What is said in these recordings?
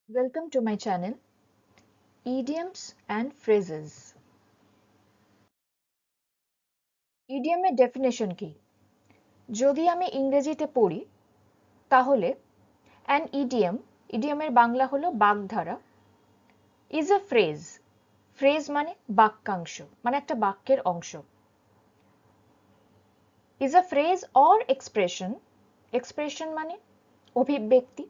Welcome to my channel, Idioms and Phrases. Idiom এর definition কি? যদি আমি ইংরেজিতে পড়ি তাহলে an idiom, idiom এর বাংলা হলো বাগধারা, is a phrase. Phrase মানে বাক্যাংশ, মানে একটা বাক্যের অংশ। is a phrase or expression, expression মানে অভিব্যক্তি,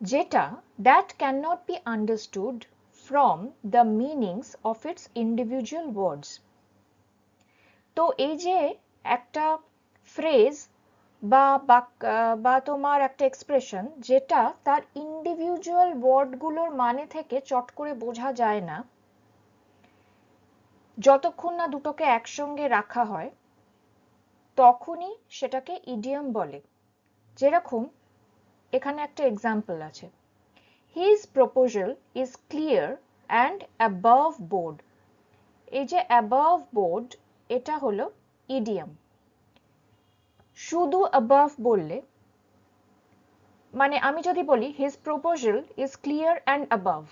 যেটা that cannot be understood from the meanings of its individual words. তো এই যে একটা ফ্রেজ বা তোমার একটা এক্সপ্রেশন যেটা তার ইন্ডিভিজুয়াল ওয়ার্ডগুলোর মানে থেকে চট করে বোঝা যায় না, যতক্ষণ না দুটোকে একসঙ্গে রাখা হয় তখনই সেটাকে ইডিয়ম বলে। যেরকম এখানে একটা এক্সাম্পল আছে, his proposal is clear and above board. এই যে অ্যাবাভ বোর্ড, এটা হলো ইডিয়ম। শুধু অ্যাবাভ বললে, মানে আমি যদি বলি his proposal is clear and above,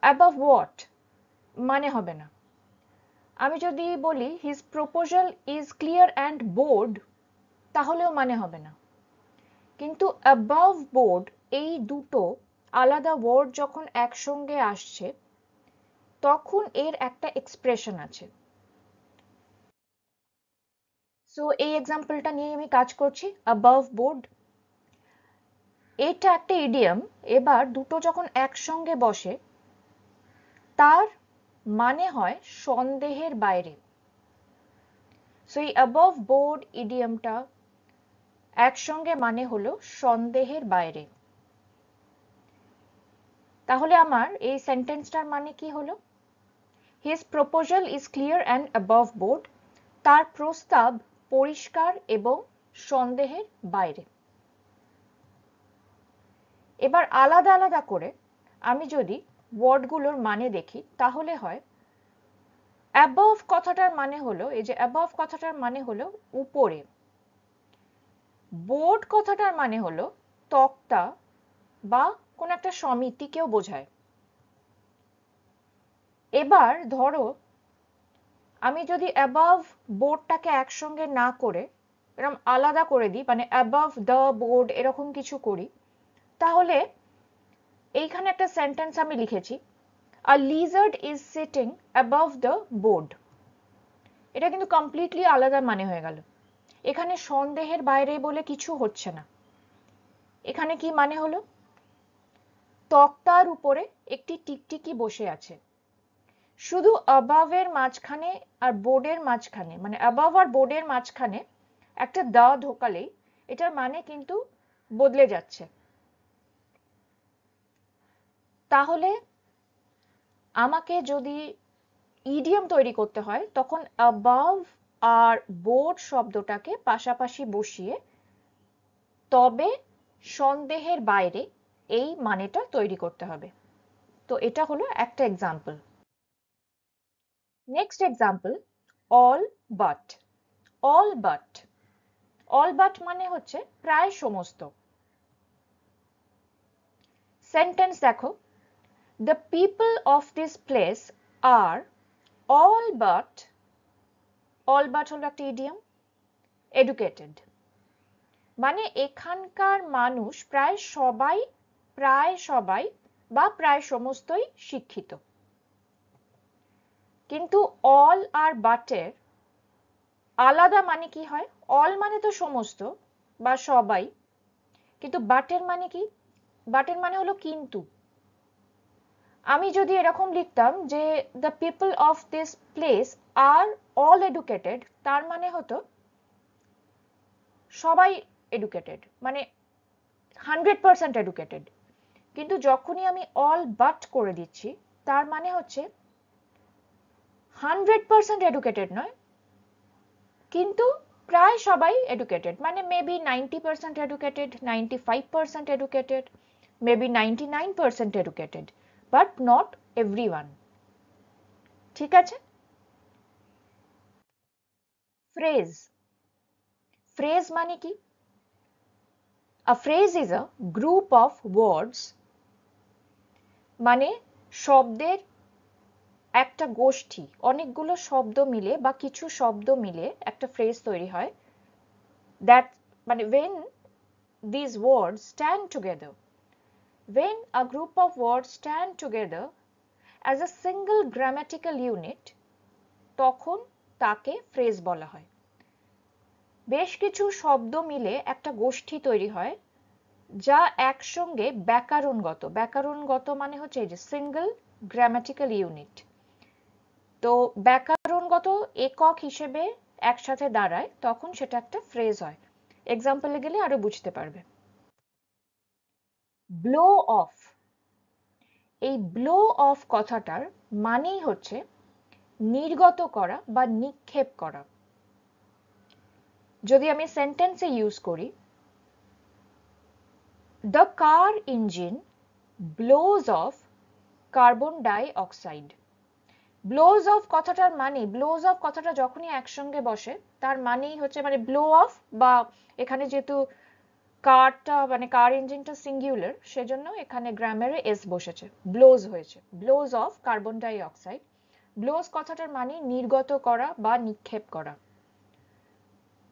above what মানে হবে না। আমি যদি বলি his proposal is clear and board, তাহলেও মানে হবে না। কিন্তু অ্যাবাভ বোর্ড, এই দুটো আলাদা ওয়ার্ড যখন একসঙ্গে আসছে তখন এর একটা এক্সপ্রেশন আছে। সো এই এক্সাম্পলটা নিয়ে আমি কাজ করছি, অ্যাবাভ বোর্ড। এটা একটা ইডিয়ম। এবার দুটো যখন একসঙ্গে বসে তার মানে হয় সন্দেহের বাইরে। সো এই অ্যাবাভ বোর্ড ইডিয়মটা একসঙ্গে মানে হলো সন্দেহের বাইরে। তাহলে আমার এই সেন্টেন্সটার মানে কি হলো? His proposal is clear and above board, তার প্রস্তাব পরিষ্কার এবং সন্দেহের বাইরে। এবার আলাদা আলাদা করে আমি যদি ওয়ার্ডগুলোর মানে দেখি তাহলে হয় অ্যাবভ কথাটার মানে হলো, এই যে অ্যাবভ কথাটার মানে হলো উপরে, বোর্ড কথাটার মানে হলো তক্তা বা কোন একটা সমিতিকেও বোঝায়। এবার ধরো আমি যদি অ্যাবভ বোর্ডটাকে একসঙ্গে না করে এরকম আলাদা করে দিই, মানে অ্যাবভ দ্য বোর্ড এরকম কিছু করি, তাহলে এইখানে একটা সেন্টেন্স আমি লিখেছি, a lizard is sitting above the board. এটা কিন্তু কমপ্লিটলি আলাদা মানে হয়ে গেল। এখানে সন্দেহের বাইরে বলে কিছু হচ্ছে না। এখানে কি মানে হলো? তক্তার উপরে একটি টিকটিকি বসে আছে। শুধু অ্যাবাভের মাঝখানে আর বোর্ডের মাঝখানে, মানে অ্যাবাভ আর বোর্ডের মাঝখানে একটা দা ঢোকালেই এটার মানে কিন্তু বদলে যাচ্ছে। তাহলে আমাকে যদি ইডিয়ম তৈরি করতে হয় তখন অ্যাবাভ আর বোর্ড শব্দটাকে পাশাপাশি বসিয়ে তবে সন্দেহের বাইরে এই মানেটা তৈরি করতে হবে। তো এটা হলো একটা example. Next example, all but. All but, all but মানে হচ্ছে প্রায় সমস্ত। সেন্টেন্স দেখো, the people of this place are all but, all but হলো একটা ইডিয়ম, এডুকেটেড। মানে এখানকার মানুষ প্রায় সবাই বা প্রায় সমস্তই শিক্ষিত। কিন্তু অল আর বাটের আলাদা মানে কি হয়? অল মানে তো সমস্ত বা সবাই, কিন্তু বাটের মানে কি? বাটের মানে হলো কিন্তু। আমি যদি এরকম লিখতাম যে the people of this place are all educated, তার মানে হতো সবাই এডুকেটেড, মানে 100% এডুকেটেড। কিন্তু যখনই আমি অল বাট করে দিচ্ছি তার মানে হচ্ছে 100% এডুকেটেড নয়, কিন্তু প্রায় সবাই এডুকেটেড, মানে maybe 90% educated, 95% educated, maybe 99% educated, but not everyone. ঠিক আছে? ফ্রেজ, ফ্রেজ মানে কি? A phrase is a group of words, মানে শব্দের একটা গোষ্ঠী, অনেকগুলো শব্দ মিলে বা কিছু শব্দ মিলে একটা ফ্রেজ তৈরি হয়। দ্যাট মানে when these words stand together, when a group of words stand together as a single grammatical unit, তখন তাকে ফ্রেজ বলা হয়। বেশ কিছু শব্দ মিলে একটা গোষ্ঠী তৈরি হয় যা একসঙ্গে ব্যাকরণগত মানে হচ্ছে এই যে সিঙ্গল গ্রামাটিক্যাল ইউনিট। তো ব্যাকরণগত একক হিসেবে একসাথে দাঁড়ায়, তখন সেটা একটা ফ্রেজ হয়। এক্সাম্পলে গেলে আরো বুঝতে পারবে। ব্লো অফ, এই ব্লো অফ কথাটার মানেই হচ্ছে নির্গত করা বা নিক্ষেপ করা। যদি আমি সেন্টেন্সে ইউজ করি, the car engine blows off carbon dioxide. Blows off কথাটার মানে, ব্লোজ অফ কথাটা যখনই একসঙ্গে বসে তার মানেই হচ্ছে মানে ব্লো অফ, বা এখানে যেহেতু কারটা মানে কার ইঞ্জিনটা সিঙ্গুলার, সেজন্য এখানে গ্রামারে এস বসেছে, ব্লোজ হয়েছে, blows off carbon dioxide. Blows কথাটার মানে নির্গত করা বা নিক্ষেপ করা।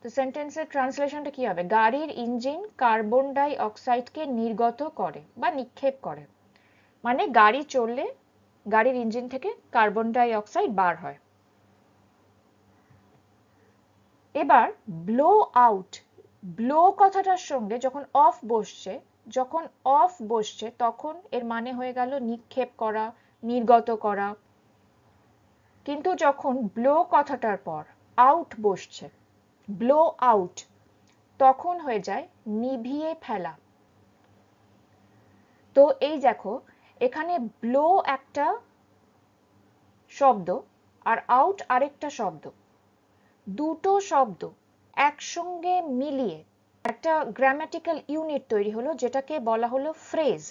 তো সেন্টেন্সের ট্রান্সলেশনটা কি হবে? গাড়ির ইঞ্জিন কার্বন ডাই অক্সাইডকে নির্গত করে বা নিক্ষেপ করে, মানে গাড়ি চললে গাড়ির ইঞ্জিন থেকে কার্বন ডাই অক্সাইড বার হয়। এবার ব্লো আউট, ব্লো কথাটার সঙ্গে যখন অফ বসছে তখন এর মানে হয়ে গেল নিক্ষেপ করা, নির্গত করা। কিন্তু যখন ব্লো কথাটার পর আউট বসছে, ব্লো আউট, তখন হয়ে যায় নিভিয়ে ফেলা। তো এই দেখো, এখানে ব্লো একটা শব্দ আর আউট আরেকটা শব্দ, দুটো শব্দ একসঙ্গে মিলিয়ে একটা গ্রামাটিক্যাল ইউনিট তৈরি হলো, যেটাকে বলা হলো ফ্রেজ।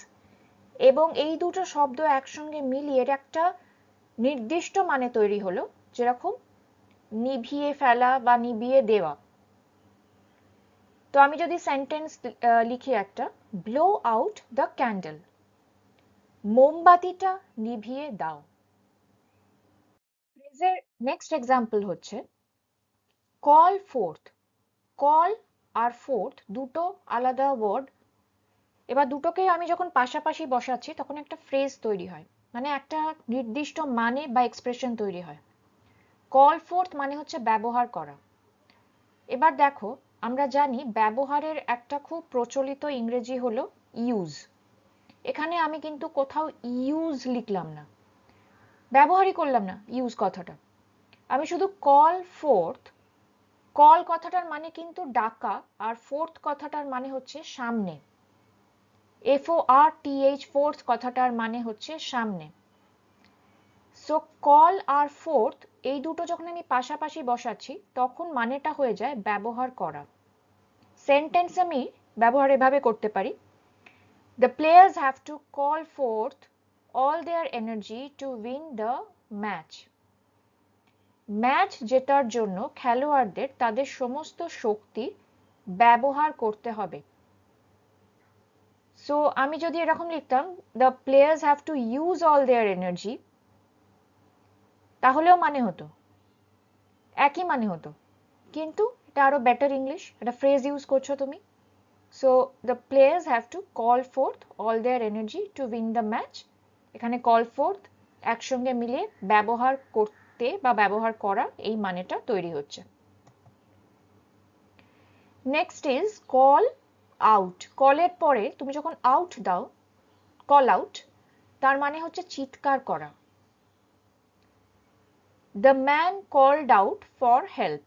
এবং এই দুটো শব্দ একসঙ্গে মিলিয়ে একটা নির্দিষ্ট মানে তৈরি হলো, যেরকম নিভিয়ে ফেলা বা নিভিয়ে দেওয়া। তো আমি যদি সেন্টেন্স লিখি একটা, ব্লো আউট দ্য ক্যান্ডেল, মোমবাতিটা নিভিয়ে দাও। ফ্রেজের নেক্সট এক্সাম্পল হচ্ছে কল ফোর্থ। কল আর ফোর্থ দুটো আলাদা ওয়ার্ড। এবার দুটোকে আমি যখন পাশাপাশি বসাচ্ছি তখন একটা ফ্রেজ তৈরি হয়, মানে একটা নির্দিষ্ট মানে বা এক্সপ্রেশন তৈরি হয়। কল ফোর্থ মানে হচ্ছে ব্যবহার করা। এবার দেখো, আমরা জানি ব্যবহারের একটা খুব প্রচলিত ইংরেজি হলো ইউজ। এখানে আমি কিন্তু কোথাও ইউজ লিখলাম না, ব্যবহারই করলাম না ইউজ কথাটা। আমি শুধু কল ফোর্থ, কল কথাটার মানে কিন্তু ডাকা, আর ফোর্থ কথাটার মানে হচ্ছে সামনে। FORTH, ফোর্থ কথাটার মানে হচ্ছে সামনে। সো কল আর ফোর্থ এই দুটো যখন আমি পাশাপাশি বসাচ্ছি তখন মানেটা হয়ে যায় ব্যবহার করা। সেন্টেন্স আমি ব্যবহার এভাবে করতে পারি, the players have to call fourth all their energy to win the match. Match জেতার জন্য খেলোয়াড়দের তাদের সমস্ত শক্তি ব্যবহার করতে হবে। সো আমি যদি এরকম লিখতাম, the players have to use all their energy, তাহলেও মানে হতো, একই মানে হতো, কিন্তু এটা আরো বেটার ইংলিশ, একটা ফ্রেজ ইউজ করছো তুমি। So the players have to call fourth all their energy to win the match. এখানে কল ফোর্থ একসঙ্গে মিলিয়ে ব্যবহার করতে বা ব্যবহার করা, এই মানেটা তৈরি হচ্ছে। Next is call out. কলের পরে তুমি যখন আউট দাও, কল আউট, তার মানে হচ্ছে চিৎকার করা। The man called out for help,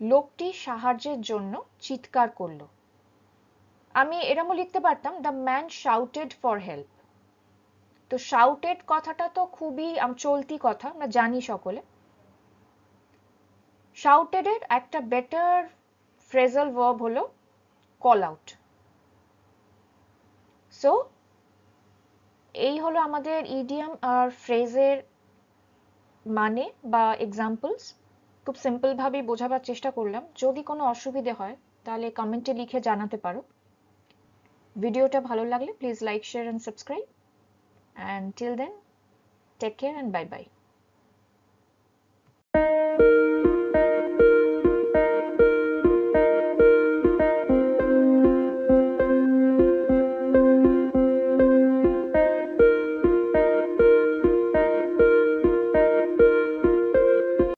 লোকটি সাহায্যের জন্য চিৎকার করলো। আমি এরকমও লিখতে পারতাম, the man shouted for help. তো শাউটেড কথাটা তো খুবই চলতি কথা, আমরা জানি সকলে। শাউটেড এর একটা বেটার ফ্রেজাল ভার্ব হলো কল আউট। সো এই হলো আমাদের ইডিয়ম আর ফ্রেজের মানে বা এক্সাম্পলস। খুব সিম্পল ভাবে বোঝাবার চেষ্টা করলাম। যদি কোনো অসুবিধে হয় তাহলে কমেন্টে লিখে জানাতে পারো। ভিডিওটা ভালো লাগলে please like share and subscribe, and till then take care and bye by.